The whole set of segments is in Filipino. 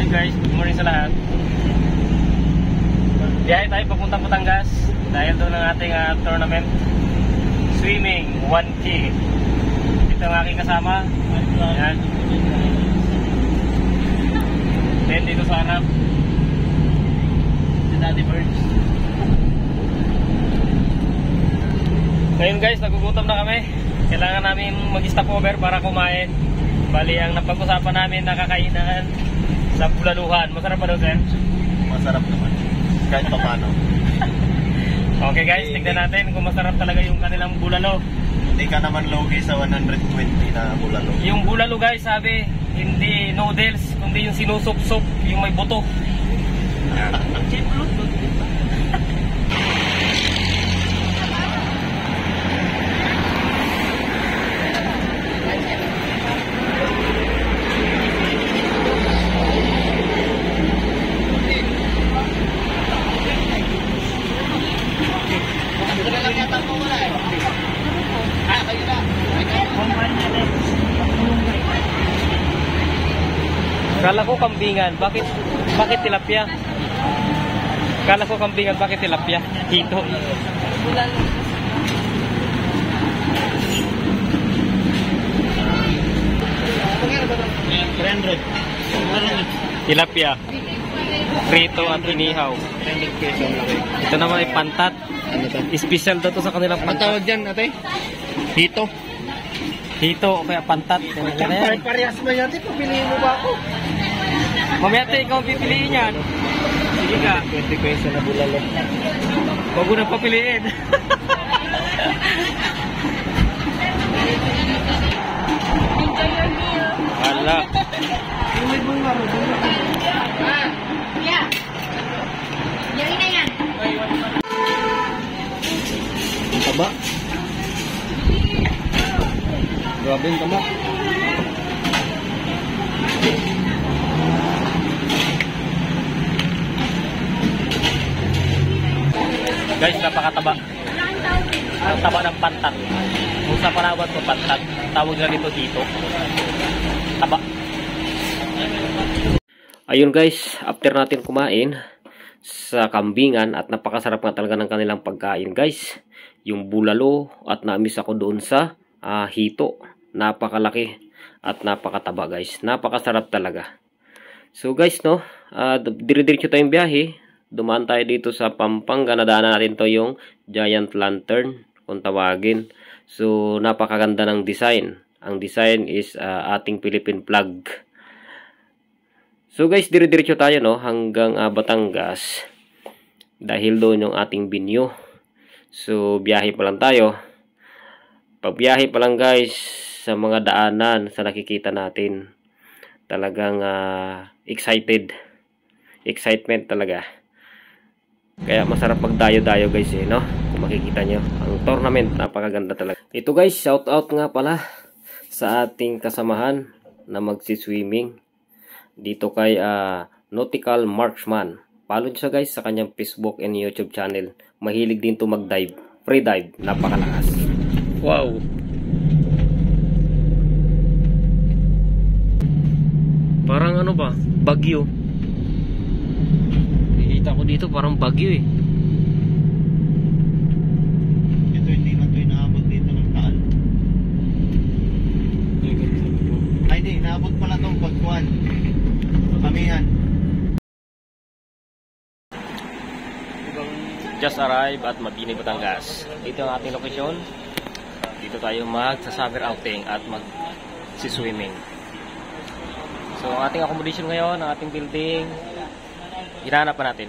Hi guys, good morning sa lahat. Biyahe tayo papuntang Batangas dahil doon ang ating tournament swimming 1K. Ito ang aking kasama. Ayan. Then dito sa harap si Daddy Birds. Ngayon guys, nagugutom na kami. Kailangan namin mag-stop over para kumain. Bali, ang napag-usapan namin nakakainan sa bulaluhan. Masarap pa daw, sir? Masarap naman. Kahit pa paano. Okay guys, tignan natin kung masarap talaga yung kanilang bulalo. Hindi ka naman logi sa 120 na bulalo. Yung bulalo guys, sabi, hindi noodles, kundi yung sinusup-sup, yung may buto. Kala ko kambingan, bakit tilapia? Kala ko kambingan, bakit tilapia? Hito. Tilapia. Prito at inihaw. Ito naman ay pantat. Special daw to sa kanilang pantat. Ang tawag dyan, ate? Hito. Hito o kaya pantat. Parehas mo yan, pipiliin mo ba ako? Mamaya tayo ikaw ang pipiliin yan. Sige ka. 20 peso na bulalo. Huwag mo nang papiliin. Wala. Taba. Grabe yung taba. Guys, napakataba. Ang taba ng pantat. Kung sa Palawan ko pantat, tawag na dito dito. Taba. Ayun guys, after natin kumain sa kambingan at napakasarap nga talaga ng kanilang pagkain guys. Yung bulalo at na-miss ako doon sa hito. Napakalaki at napakataba guys. Napakasarap talaga. So guys, no, dire-diretso tayong biyahe. Dumaan tayo dito sa Pampanga. Nadaanan natin to yung Giant Lantern kung tawagin. So napakaganda ng design. Ang design is ating Philippine flag. So guys, dire-diretso tayo no hanggang Batangas. Dahil doon yung ating binyo. So biyahe pa lang tayo. Pag biyahe pa lang guys, sa mga daanan sa nakikita natin, talagang excited. Excitement talaga. Kaya masarap pagdayo-dayo guys no. Kung makikita nyo, ang tournament napakaganda talaga. Ito guys, shout out nga pala sa ating kasamahan na magsiswimming dito kay Nautical Marksman. Follow nyo siya guys sa kanyang Facebook and YouTube channel. Mahilig din to mag-dive. Free dive. Napakalakas. Wow. Parang ano ba? Bagyo. Nakikita ko dito parang bagyo eh. Ito hindi na ito inaabot dito ng taan. Ay di, inaabot pala itong pagkuhan. Kamihan. Just arrived at Mabini, Batangas. Dito ang ating lokasyon. Dito tayo magsa-summer outing at mag-swimming. So, ang ating accommodation ngayon, ang ating building, hinahanap pa natin.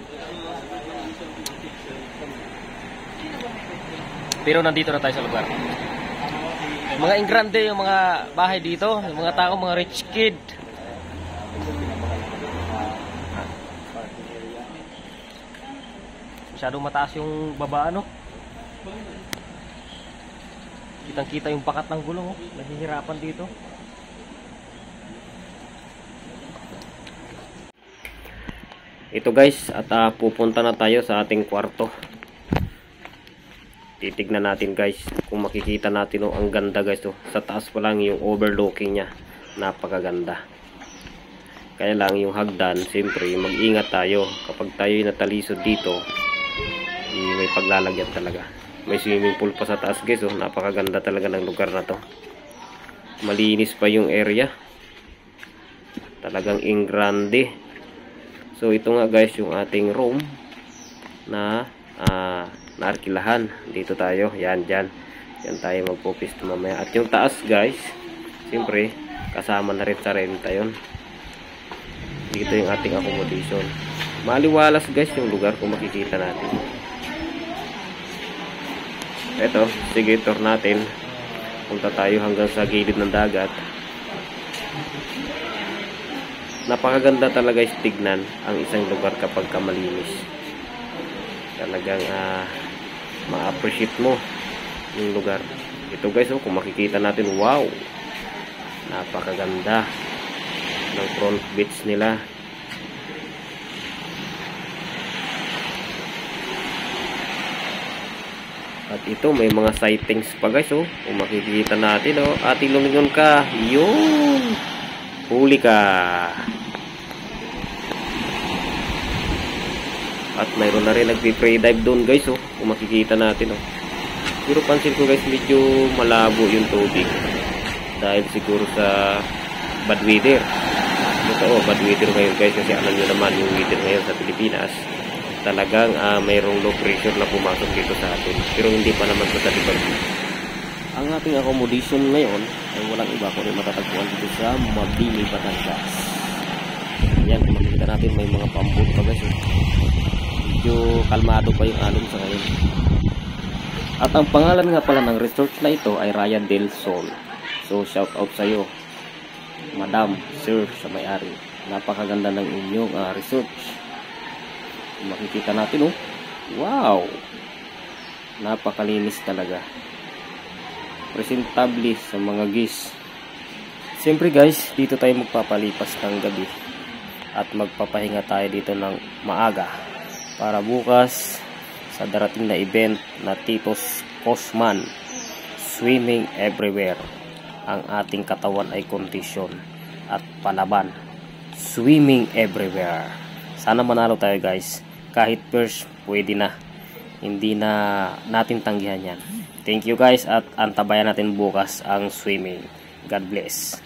Pero nandito na tayo sa lugar. Mga ingrande yung mga bahay dito, yung mga tao, mga rich kid. Masyadong mataas yung baba, no? Kitang-kita yung bakat ng gulong, oh. Nahihirapan dito. Ito guys, at pupunta na tayo sa ating kwarto. Titignan natin guys kung makikita natin ang ganda guys. Sa taas pa lang yung overlooking niya, napakaganda. Kaya lang yung hagdan, siyempre mag-ingat tayo. Kapag tayo natalisod dito, may paglalagyan talaga. May swimming pool pa sa taas guys. Oh, napakaganda talaga ng lugar na to. Malinis pa yung area. Talagang ingrande. So ito nga guys yung ating room na naarkilahan. Dito tayo. Yan dyan. Yan tayo magpupisto mamaya. At yung taas guys, siyempre kasama na rin sa renta yun. Dito yung ating accommodation. Maliwalas guys yung lugar kung makikita natin. Eto, sige, tour natin. Punta tayo hanggang sa gilid ng dagat. Napakaganda talaga guys tignan ang isang lugar kapag malinis. Talagang ma-appreciate mo yung lugar. Ito guys, oh, kung makikita natin, wow! Napakaganda ng front beach nila. At ito may mga sightings pa guys, oh. Kung makikita natin, oh, ati lumingon ka, yun, huli ka. At mayroon na rin nagpi-free dive doon guys, oh. Kung makikita natin, oh. Pero pansin ko guys, medyo malabo yung tubig dahil siguro sa bad weather. Ito, bad weather ngayon guys, kasi alam nyo naman yung weather ngayon sa Pilipinas, talagang mayroong low pressure na pumasok dito sa atin, pero hindi pa naman sa talibag. Ang ating accommodation ngayon ay walang iba kundi matatagpuan dito sa Mabini, Batangas. Yan, kung makikita natin may mga pambot pa guys, medyo kalmado pa yung alon sa ngayon. At ang pangalan nga pala ng resort na ito ay Raya del Sol. So shout out sa iyo, Madam, Sir, sa may-ari. Napakaganda ng inyong resort. Makikita natin, oh. Wow! Napakalinis talaga. Presentable sa mga guests. Siyempre guys, dito tayo magpapalipas ng gabi. At magpapahinga tayo dito ng maaga. Para bukas, sa darating na event na Tito's Cosman, Swimming Everywhere. Ang ating katawan ay kondisyon at palaban. Swimming everywhere. Sana manalo tayo guys. Kahit first, pwede na. Hindi na natin tanggihan yan. Thank you guys at antabayan natin bukas ang swimming. God bless.